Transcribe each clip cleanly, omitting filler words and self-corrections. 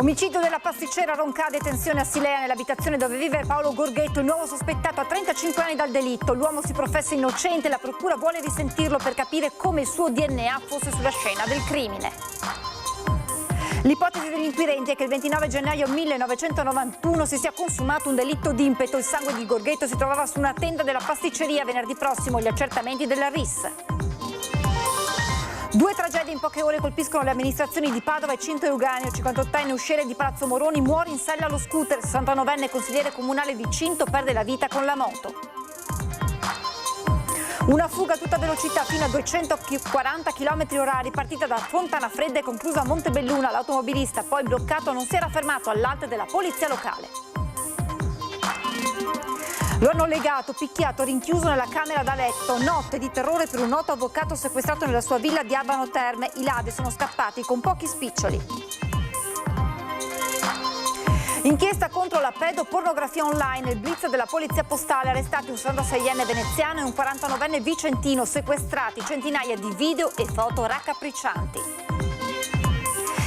Omicidio della pasticcera Roncade, tensione a Silea nell'abitazione dove vive Paolo Gorghetto, il nuovo sospettato a 35 anni dal delitto. L'uomo si professa innocente, la procura vuole risentirlo per capire come il suo DNA fosse sulla scena del crimine. L'ipotesi degli inquirenti è che il 29 gennaio 1991 si sia consumato un delitto d'impeto. Il sangue di Gorghetto si trovava su una tenda della pasticceria. Venerdì prossimo gli accertamenti della RIS. 2 tragedie in poche ore colpiscono le amministrazioni di Padova e Cinto Euganeo. Il 58enne usciere di Palazzo Moroni muore in sella allo scooter. Il 69enne consigliere comunale di Cinto perde la vita con la moto. Una fuga a tutta velocità fino a 240 km/h partita da Fontanafredda e conclusa a Montebelluna. L'automobilista, poi bloccato, non si era fermato all'alte della polizia locale. Lo hanno legato, picchiato, rinchiuso nella camera da letto. Notte di terrore per un noto avvocato sequestrato nella sua villa di Abano Terme. I ladri sono scappati con pochi spiccioli. Inchiesta contro la pedopornografia online. Il blitz della polizia postale. Arrestati un 66enne veneziano e un 49enne vicentino. Sequestrati centinaia di video e foto raccapriccianti.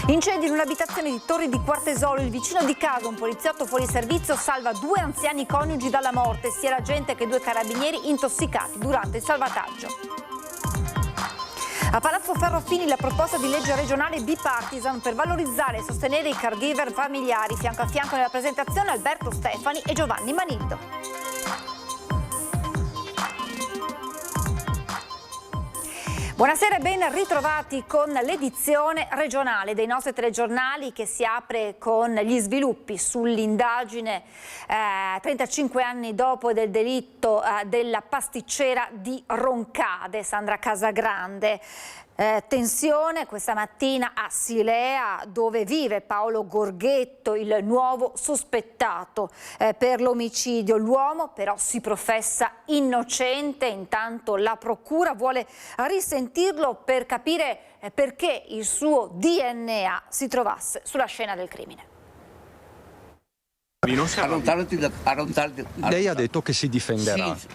Incendio in un'abitazione di Torri di Quartesolo. Il vicino di casa, un poliziotto fuori servizio, salva 2 anziani coniugi dalla morte, sia l'agente che 2 carabinieri intossicati durante il salvataggio. A Palazzo Ferrofini la proposta di legge regionale bipartisan per valorizzare e sostenere i caregiver familiari. Fianco a fianco nella presentazione Alberto Stefani e Giovanni Manildo. Buonasera e ben ritrovati con l'edizione regionale dei nostri telegiornali che si apre con gli sviluppi sull'indagine 35 anni dopo del delitto della pasticcera di Roncade, Sandra Casagrande. Tensione questa mattina a Silea dove vive Paolo Gorghetto, il nuovo sospettato per l'omicidio. L'uomo però si professa innocente, intanto la procura vuole risentirlo per capire perché il suo DNA si trovasse sulla scena del crimine. Lei ha detto che si difenderà. Sì,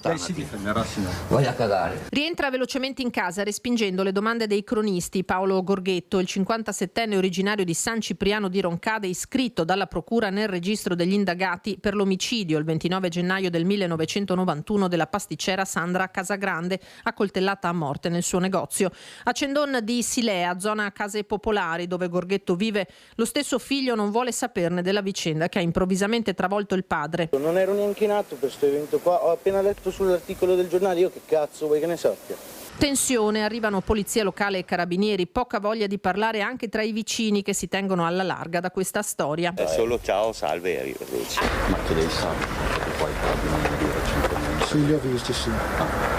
Lei si difenderà, signore. voglio cagare. Rientra velocemente in casa respingendo le domande dei cronisti. Paolo Gorghetto, il 57enne originario di San Cipriano di Roncade, iscritto dalla procura nel registro degli indagati per l'omicidio il 29 gennaio del 1991 della pasticcera Sandra Casagrande, accoltellata a morte nel suo negozio. A Cendon di Silea, zona case popolari dove Gorghetto vive, lo stesso figlio non vuole saperne della vicenda che ha improvvisamente travolto il padre. Non ero neanche nato per questo evento qua, ho appena letto sull'articolo del giornale, io che cazzo vuoi che ne sappia? Tensione, arrivano polizia locale e carabinieri, poca voglia di parlare anche tra i vicini che si tengono alla larga da questa storia. È solo ciao, salve e arrivederci. Ma che lei sa che poi carabinieri dire 5 minuti? Sì, li ho visti, sì.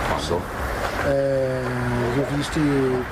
Quando? Li ho visti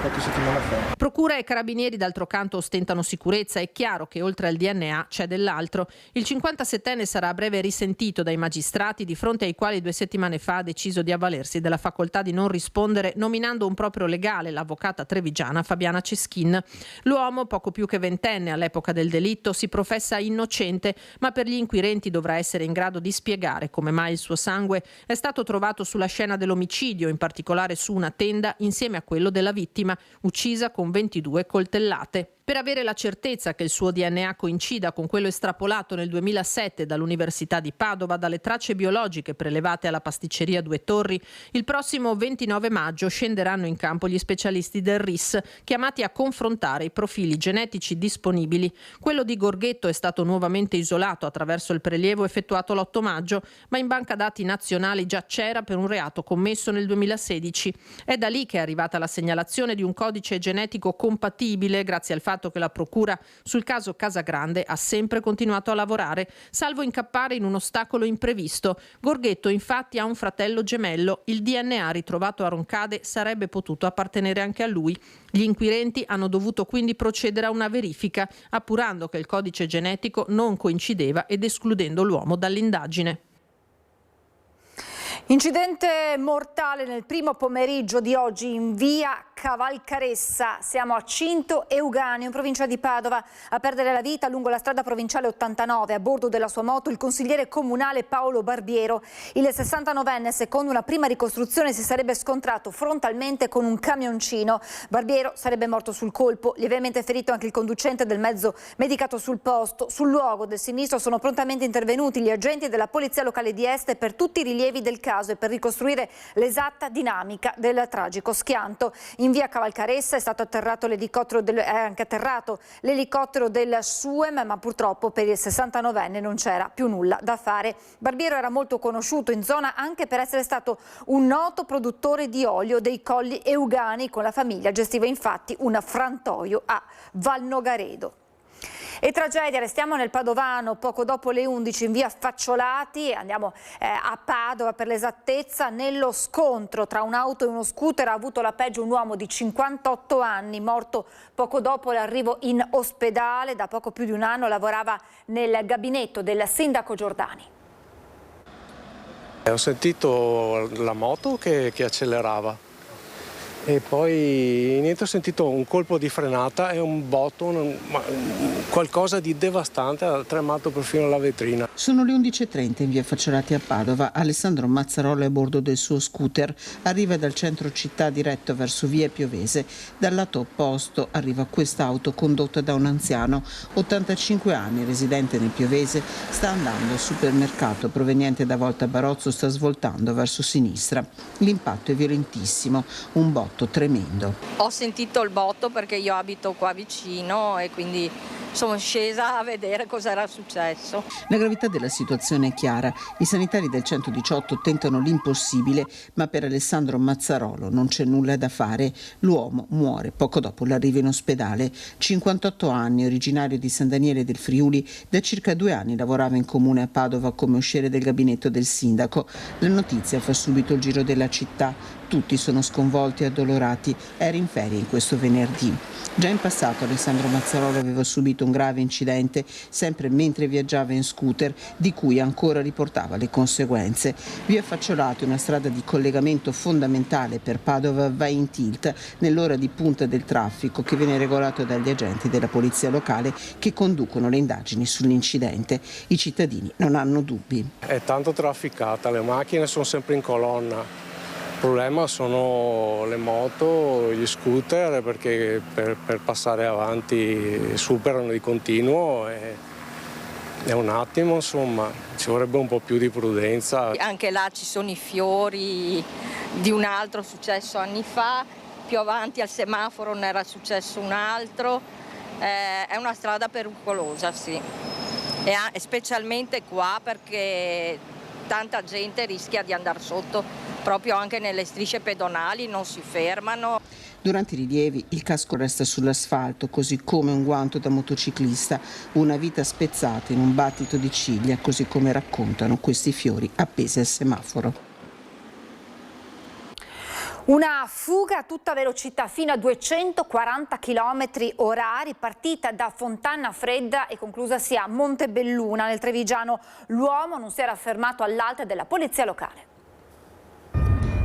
qualche settimana fa. Procura e carabinieri d'altro canto ostentano sicurezza. È chiaro che oltre al DNA c'è dell'altro. Il 57enne sarà a breve risentito dai magistrati, di fronte ai quali 2 settimane fa ha deciso di avvalersi della facoltà di non rispondere nominando un proprio legale, l'avvocata trevigiana Fabiana Ceschin. L'uomo, poco più che 20enne all'epoca del delitto, si professa innocente, ma per gli inquirenti dovrà essere in grado di spiegare come mai il suo sangue è stato trovato sulla scena dell'omicidio, in particolare su una tenda insieme a quello della vittima, uccisa con 22 coltellate. Per avere la certezza che il suo DNA coincida con quello estrapolato nel 2007 dall'Università di Padova dalle tracce biologiche prelevate alla pasticceria Due Torri, il prossimo 29 maggio scenderanno in campo gli specialisti del RIS, chiamati a confrontare i profili genetici disponibili. Quello di Gorghetto è stato nuovamente isolato attraverso il prelievo effettuato l'8 maggio, ma in banca dati nazionali già c'era per un reato commesso nel 2016. È da lì che è arrivata la segnalazione di un codice genetico compatibile, grazie al fatto che la procura sul caso Casagrande ha sempre continuato a lavorare, salvo incappare in un ostacolo imprevisto. Gorghetto infatti ha un fratello gemello. Il DNA ritrovato a Roncade sarebbe potuto appartenere anche a lui. Gli inquirenti hanno dovuto quindi procedere a una verifica, appurando che il codice genetico non coincideva ed escludendo l'uomo dall'indagine. Incidente mortale nel primo pomeriggio di oggi in via Cavalcaressa. Siamo a Cinto Euganeo, in provincia di Padova. A perdere la vita lungo la strada provinciale 89, a bordo della sua moto, il consigliere comunale Paolo Barbiero. Il 69enne, secondo una prima ricostruzione, si sarebbe scontrato frontalmente con un camioncino. Barbiero sarebbe morto sul colpo, lievemente ferito anche il conducente del mezzo medicato sul posto. Sul luogo del sinistro sono prontamente intervenuti gli agenti della Polizia Locale di Este per tutti i rilievi del caso e per ricostruire l'esatta dinamica del tragico schianto. In via Cavalcaressa è stato atterrato l'elicottero del SUEM, ma purtroppo per il 69enne non c'era più nulla da fare. Barbiero era molto conosciuto in zona anche per essere stato un noto produttore di olio dei Colli Euganei. Con la famiglia gestiva infatti un frantoio a Valnogaredo. E tragedia, restiamo nel Padovano. Poco dopo le 11 in via Facciolati, andiamo a Padova per l'esattezza, nello scontro tra un'auto e uno scooter ha avuto la peggio un uomo di 58 anni, morto poco dopo l'arrivo in ospedale. Da poco più di un anno lavorava nel gabinetto del sindaco Giordani. Ho sentito la moto che accelerava e poi niente, ho sentito un colpo di frenata e un botto, qualcosa di devastante, ha tremato perfino la vetrina. Sono le 11.30 in via Facciolati a Padova. Alessandro Mazzarolo è a bordo del suo scooter, arriva dal centro città diretto verso via Piovese. Dal lato opposto arriva quest'auto condotta da un anziano, 85 anni, residente nel Piovese, sta andando al supermercato proveniente da Volta Barozzo, sta svoltando verso sinistra. L'impatto è violentissimo, un botto tremendo. Ho sentito il botto perché io abito qua vicino e quindi sono scesa a vedere cosa era successo. La gravità della situazione è chiara. I sanitari del 118 tentano l'impossibile, ma per Alessandro Mazzarolo non c'è nulla da fare. L'uomo muore poco dopo l'arrivo in ospedale. 58 anni, originario di San Daniele del Friuli, da circa 2 anni lavorava in comune a Padova come usciere del gabinetto del sindaco. La notizia fa subito il giro della città. Tutti sono sconvolti e addolorati. Era in ferie in questo venerdì. Già in passato Alessandro Mazzarolo aveva subito un grave incidente, sempre mentre viaggiava in scooter, di cui ancora riportava le conseguenze. Via Facciolati, una strada di collegamento fondamentale per Padova, va in tilt nell'ora di punta del traffico che viene regolato dagli agenti della polizia locale che conducono le indagini sull'incidente. I cittadini non hanno dubbi. È tanto trafficata, le macchine sono sempre in colonna. Il problema sono le moto, gli scooter, perché per passare avanti superano di continuo e è un attimo, insomma, ci vorrebbe un po' più di prudenza. Anche là ci sono i fiori di un altro successo anni fa, più avanti al semaforo ne era successo un altro, è una strada pericolosa, sì, e specialmente qua perché tanta gente rischia di andare sotto. Proprio anche nelle strisce pedonali non si fermano. Durante i rilievi il casco resta sull'asfalto, così come un guanto da motociclista, una vita spezzata in un battito di ciglia, così come raccontano questi fiori appesi al semaforo. Una fuga a tutta velocità fino a 240 km/h, partita da Fontana Fredda e conclusasi a Montebelluna nel Trevigiano. L'uomo non si era fermato all'alta della polizia locale.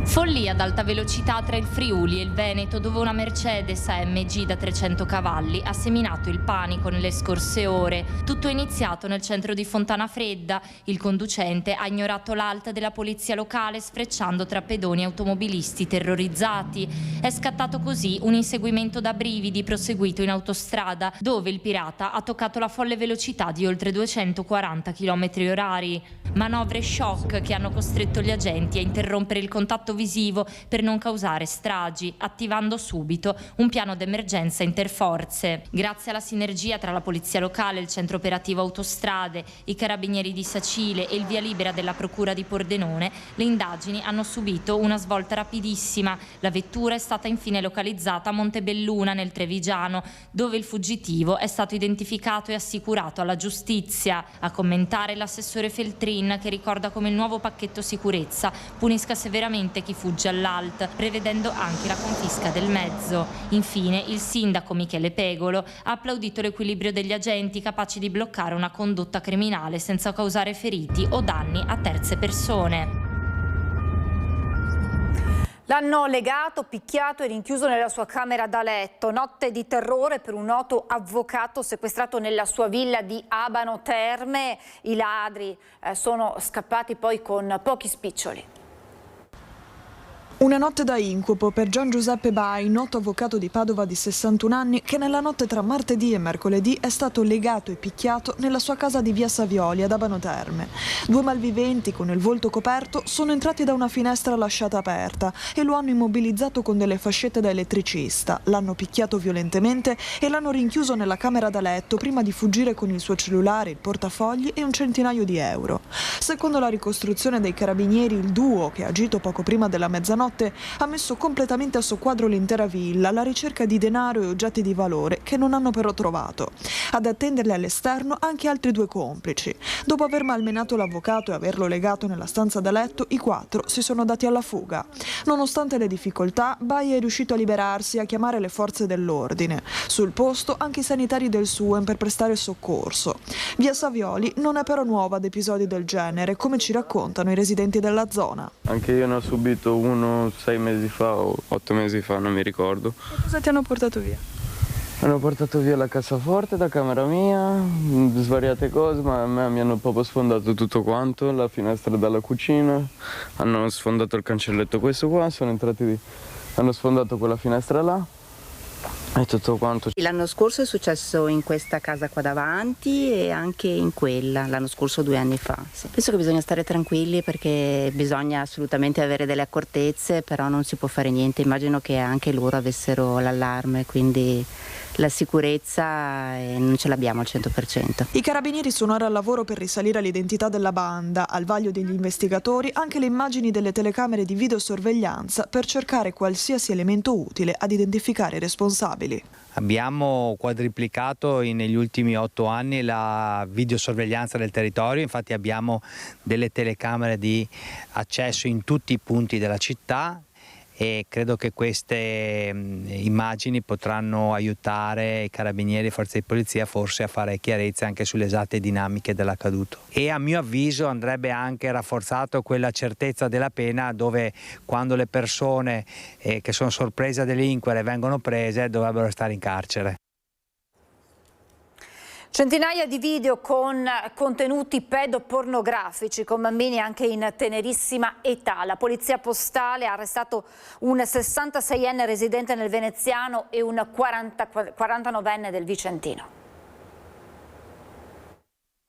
Follia ad alta velocità tra il Friuli e il Veneto, dove una Mercedes AMG da 300 cavalli ha seminato il panico nelle scorse ore. Tutto è iniziato nel centro di Fontana Fredda. Il conducente ha ignorato l'alta della polizia locale, sfrecciando tra pedoni e automobilisti terrorizzati. È scattato così un inseguimento da brividi proseguito in autostrada, dove il pirata ha toccato la folle velocità di oltre 240 km/h. Manovre shock che hanno costretto gli agenti a interrompere il contatto visivo per non causare stragi, attivando subito un piano d'emergenza interforze. Grazie alla sinergia tra la polizia locale, il centro operativo autostrade, i carabinieri di Sacile e il via libera della procura di Pordenone, le indagini hanno subito una svolta rapidissima. La vettura è stata infine localizzata a Montebelluna nel Trevigiano, dove il fuggitivo è stato identificato e assicurato alla giustizia. A commentare l'assessore Feltrin, che ricorda come il nuovo pacchetto sicurezza punisca severamente chi fugge all'ALT, prevedendo anche la confisca del mezzo. Infine, il sindaco Michele Pegolo ha applaudito l'equilibrio degli agenti capaci di bloccare una condotta criminale senza causare feriti o danni a terze persone. L'hanno legato, picchiato e rinchiuso nella sua camera da letto. Notte di terrore per un noto avvocato sequestrato nella sua villa di Abano Terme. I ladri sono scappati poi con pochi spiccioli. Una notte da incubo per Gian Giuseppe Bai, noto avvocato di Padova di 61 anni, che nella notte tra martedì e mercoledì è stato legato e picchiato nella sua casa di via Savioli ad Abano Terme. Due malviventi con il volto coperto sono entrati da una finestra lasciata aperta e lo hanno immobilizzato con delle fascette da elettricista, l'hanno picchiato violentemente e l'hanno rinchiuso nella camera da letto prima di fuggire con il suo cellulare, il portafogli e un centinaio di euro. Secondo la ricostruzione dei carabinieri, il duo, che ha agito poco prima della mezzanotte, ha messo completamente a soqquadro l'intera villa alla ricerca di denaro e oggetti di valore che non hanno però trovato. Ad attenderli all'esterno anche altri due complici. Dopo aver malmenato l'avvocato e averlo legato nella stanza da letto, i quattro si sono dati alla fuga. Nonostante le difficoltà, Bai è riuscito a liberarsi e a chiamare le forze dell'ordine. Sul posto anche i sanitari del SUEM per prestare soccorso. Via Savioli non è però nuova ad episodi del genere, come ci raccontano i residenti della zona. Anche io ne ho subito uno 6 mesi fa o 8 mesi fa, non mi ricordo. E cosa ti hanno portato via? Hanno portato via la cassaforte da camera mia, svariate cose, ma a me mi hanno proprio sfondato tutto quanto, la finestra dalla cucina, hanno sfondato il cancelletto questo qua, sono entrati, hanno sfondato quella finestra là. E tutto quanto. L'anno scorso è successo in questa casa qua davanti e anche in quella, l'anno scorso 2 anni fa. Sì. Penso che bisogna stare tranquilli perché bisogna assolutamente avere delle accortezze, però non si può fare niente. Immagino che anche loro avessero l'allarme, quindi la sicurezza non ce l'abbiamo al 100%. I carabinieri sono ora al lavoro per risalire all'identità della banda. Al vaglio degli investigatori anche le immagini delle telecamere di videosorveglianza per cercare qualsiasi elemento utile ad identificare i responsabili. Abbiamo quadriplicato negli ultimi 8 anni la videosorveglianza del territorio, infatti abbiamo delle telecamere di accesso in tutti i punti della città e credo che queste immagini potranno aiutare i carabinieri e forze di polizia forse a fare chiarezza anche sulle esatte dinamiche dell'accaduto. E a mio avviso andrebbe anche rafforzato quella certezza della pena dove quando le persone che sono sorprese a delinquere vengono prese dovrebbero stare in carcere. Centinaia di video con contenuti pedopornografici con bambini anche in tenerissima età. La polizia postale ha arrestato un 66enne residente nel Veneziano e un 49enne del Vicentino.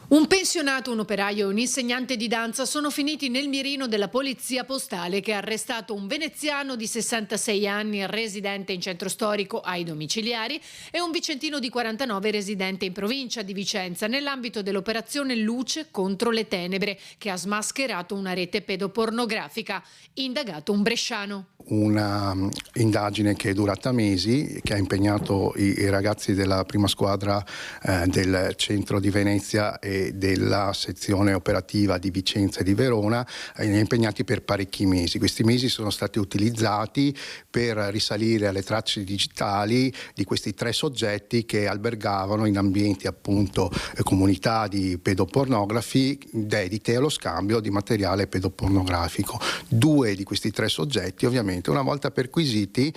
Un pensionato, un operaio e un insegnante di danza sono finiti nel mirino della polizia postale che ha arrestato un veneziano di 66 anni residente in centro storico ai domiciliari e un vicentino di 49 residente in provincia di Vicenza nell'ambito dell'operazione Luce contro le tenebre che ha smascherato una rete pedopornografica. Indagato un bresciano. Una indagine che è durata mesi, che ha impegnato i ragazzi della prima squadra del centro di Venezia e della sezione operativa di Vicenza e di Verona, impegnati per parecchi mesi. Questi mesi sono stati utilizzati per risalire alle tracce digitali di questi 3 soggetti che albergavano in ambienti appunto comunità di pedopornografi dedite allo scambio di materiale pedopornografico. 2 di questi 3 soggetti ovviamente una volta perquisiti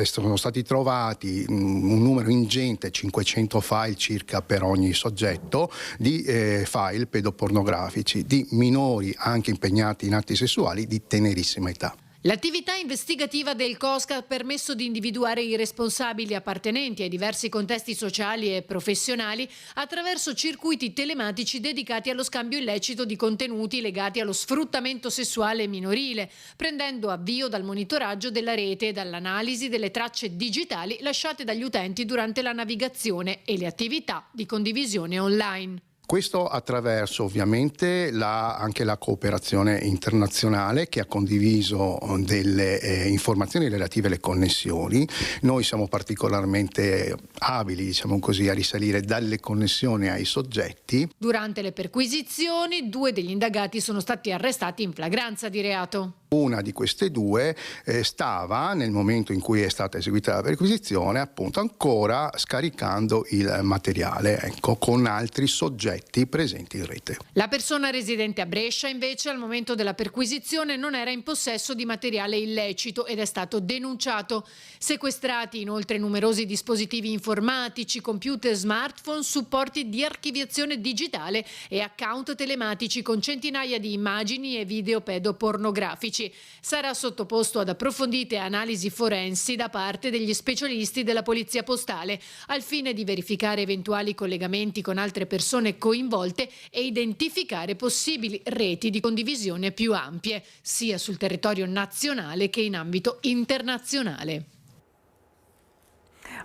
sono stati trovati un numero ingente, 500 file circa per ogni soggetto, di file pedopornografici di minori anche impegnati in atti sessuali di tenerissima età. L'attività investigativa del COSCA ha permesso di individuare i responsabili appartenenti ai diversi contesti sociali e professionali attraverso circuiti telematici dedicati allo scambio illecito di contenuti legati allo sfruttamento sessuale minorile, prendendo avvio dal monitoraggio della rete e dall'analisi delle tracce digitali lasciate dagli utenti durante la navigazione e le attività di condivisione online. Questo attraverso ovviamente anche la cooperazione internazionale che ha condiviso delle informazioni relative alle connessioni. Noi siamo particolarmente abili, diciamo così, a risalire dalle connessioni ai soggetti. Durante le perquisizioni, 2 degli indagati sono stati arrestati in flagranza di reato. Una di queste 2 stava, nel momento in cui è stata eseguita la perquisizione, appunto ancora scaricando il materiale, con altri soggetti oggetti presenti in rete. La persona residente a Brescia invece al momento della perquisizione non era in possesso di materiale illecito ed è stato denunciato. Sequestrati inoltre numerosi dispositivi informatici, computer, smartphone, supporti di archiviazione digitale e account telematici con centinaia di immagini e video pedopornografici. Sarà sottoposto ad approfondite analisi forensi da parte degli specialisti della Polizia Postale al fine di verificare eventuali collegamenti con altre persone coinvolte e identificare possibili reti di condivisione più ampie, sia sul territorio nazionale che in ambito internazionale.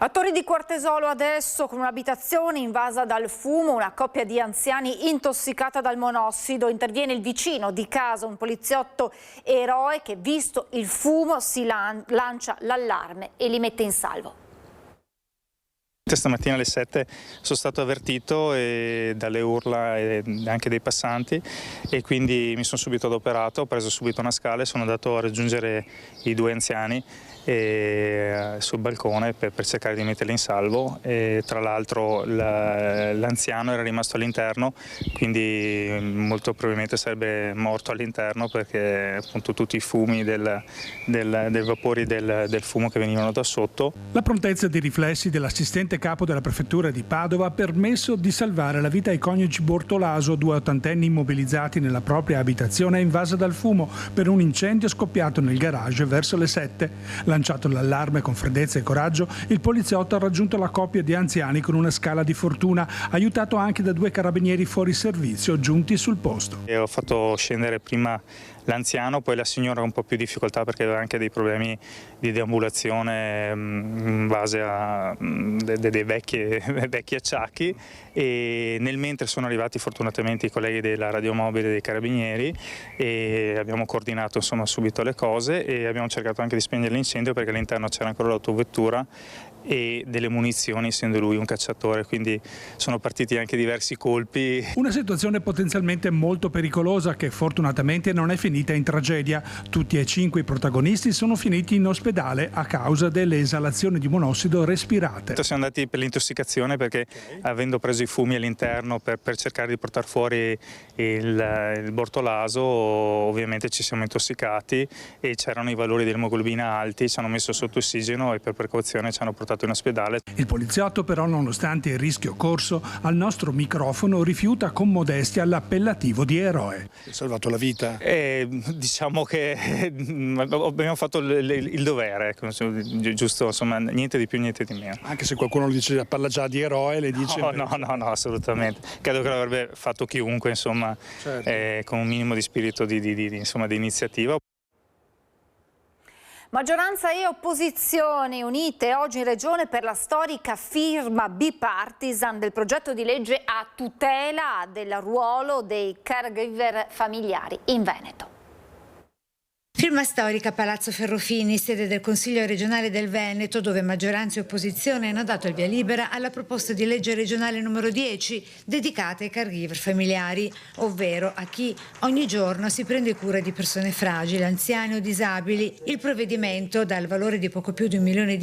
A Torri di Quartesolo adesso, con un'abitazione invasa dal fumo, una coppia di anziani intossicata dal monossido. Interviene il vicino di casa, un poliziotto eroe che, visto il fumo, si lancia l'allarme e li mette in salvo. Stamattina alle 7 sono stato avvertito dalle urla e anche dei passanti e quindi mi sono subito adoperato, ho preso subito una scala e sono andato a raggiungere i due anziani sul balcone per cercare di metterli in salvo. E tra l'altro l'anziano era rimasto all'interno, quindi molto probabilmente sarebbe morto all'interno perché appunto tutti i fumi dei vapori del fumo che venivano da sotto. La prontezza dei riflessi dell'assistente capo della prefettura di Padova ha permesso di salvare la vita ai coniugi Bortolaso, due ottantenni immobilizzati nella propria abitazione invasa dal fumo per un incendio scoppiato nel garage verso le 7. Lanciato l'allarme con freddezza e coraggio, il poliziotto ha raggiunto la coppia di anziani con una scala di fortuna, aiutato anche da due carabinieri fuori servizio giunti sul posto. Ho fatto scendere prima l'anziano, poi la signora un po' più difficoltà perché aveva anche dei problemi di deambulazione in base a dei vecchi acciacchi, e nel mentre sono arrivati fortunatamente i colleghi della radiomobile dei carabinieri e abbiamo coordinato insomma subito le cose e abbiamo cercato anche di spegnere l'incendio perché all'interno c'era ancora l'autovettura e delle munizioni, essendo lui un cacciatore, quindi sono partiti anche diversi colpi. Una situazione potenzialmente molto pericolosa che fortunatamente non è finita in tragedia. Tutti e 5 i protagonisti sono finiti in ospedale a causa delle esalazioni di monossido respirate. Siamo andati per l'intossicazione perché avendo preso i fumi all'interno per cercare di portare fuori il Bortolaso, ovviamente ci siamo intossicati e c'erano i valori dell'emoglobina alti, ci hanno messo sotto ossigeno e per precauzione ci hanno portato in ospedale. Il poliziotto però, nonostante il rischio corso, al nostro microfono rifiuta con modestia l'appellativo di eroe. Hai salvato la vita? Diciamo che abbiamo fatto il dovere, giusto, insomma, niente di più, niente di meno. Anche se qualcuno lo dice, parla già di eroe, le dice... No, assolutamente. Credo che l'avrebbe fatto chiunque, insomma, certo. Con un minimo di spirito di iniziativa. Maggioranza e opposizioni unite oggi in Regione per la storica firma bipartisan del progetto di legge a tutela del ruolo dei caregiver familiari in Veneto. Firma storica a Palazzo Ferrofini, sede del Consiglio regionale del Veneto, dove maggioranza e opposizione hanno dato il via libera alla proposta di legge regionale numero 10 dedicata ai caregiver familiari, ovvero a chi ogni giorno si prende cura di persone fragili, anziani o disabili. Il provvedimento, dal valore di poco più di €1 milione,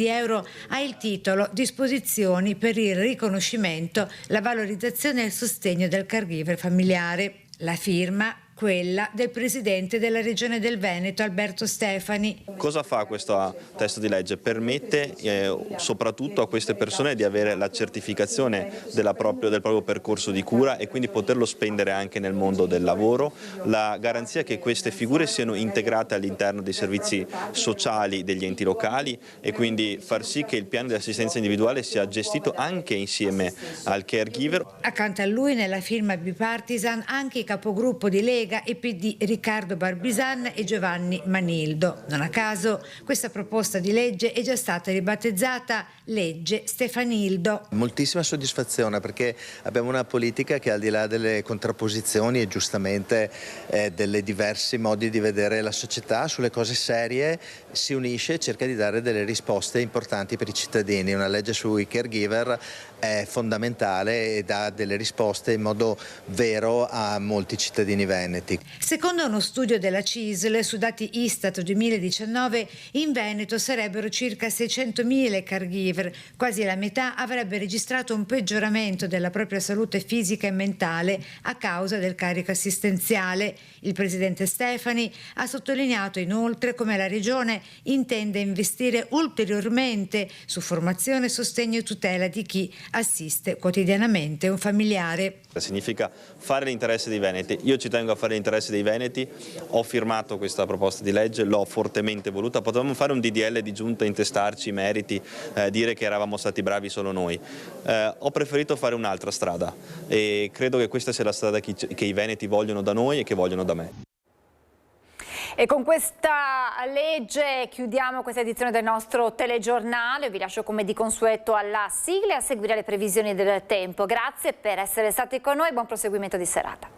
ha il titolo Disposizioni per il riconoscimento, la valorizzazione e il sostegno del caregiver familiare. La firma, quella del presidente della Regione del Veneto, Alberto Stefani. Cosa fa questo testo di legge? Permette soprattutto a queste persone di avere la certificazione del proprio percorso di cura e quindi poterlo spendere anche nel mondo del lavoro, la garanzia che queste figure siano integrate all'interno dei servizi sociali degli enti locali e quindi far sì che il piano di assistenza individuale sia gestito anche insieme al caregiver. Accanto a lui, nella firma bipartisan, anche i capogruppo di Lega e PD Riccardo Barbisan e Giovanni Manildo. Non a caso questa proposta di legge è già stata ribattezzata legge Stefanildo. Moltissima soddisfazione perché abbiamo una politica che, al di là delle contrapposizioni e giustamente delle diversi modi di vedere la società, sulle cose serie si unisce e cerca di dare delle risposte importanti per i cittadini. Una legge sui caregiver è fondamentale e dà delle risposte in modo vero a molti cittadini veneti. veneti. Secondo uno studio della CISL, su dati Istat 2019, in Veneto sarebbero circa 600.000 caregiver, quasi la metà avrebbe registrato un peggioramento della propria salute fisica e mentale a causa del carico assistenziale. Il presidente Stefani ha sottolineato inoltre come la regione intende investire ulteriormente su formazione, sostegno e tutela di chi assiste quotidianamente un familiare. Significa fare l'interesse dei veneti. Io ci tengo a fare l'interesse dei veneti, ho firmato questa proposta di legge, l'ho fortemente voluta, potevamo fare un DDL di giunta, intestarci i meriti, dire che eravamo stati bravi solo noi. Ho preferito fare un'altra strada e credo che questa sia la strada che i veneti vogliono da noi e che vogliono da me. E con questa legge chiudiamo questa edizione del nostro telegiornale. Vi lascio come di consueto alla sigla e a seguire le previsioni del tempo. Grazie per essere stati con noi, buon proseguimento di serata.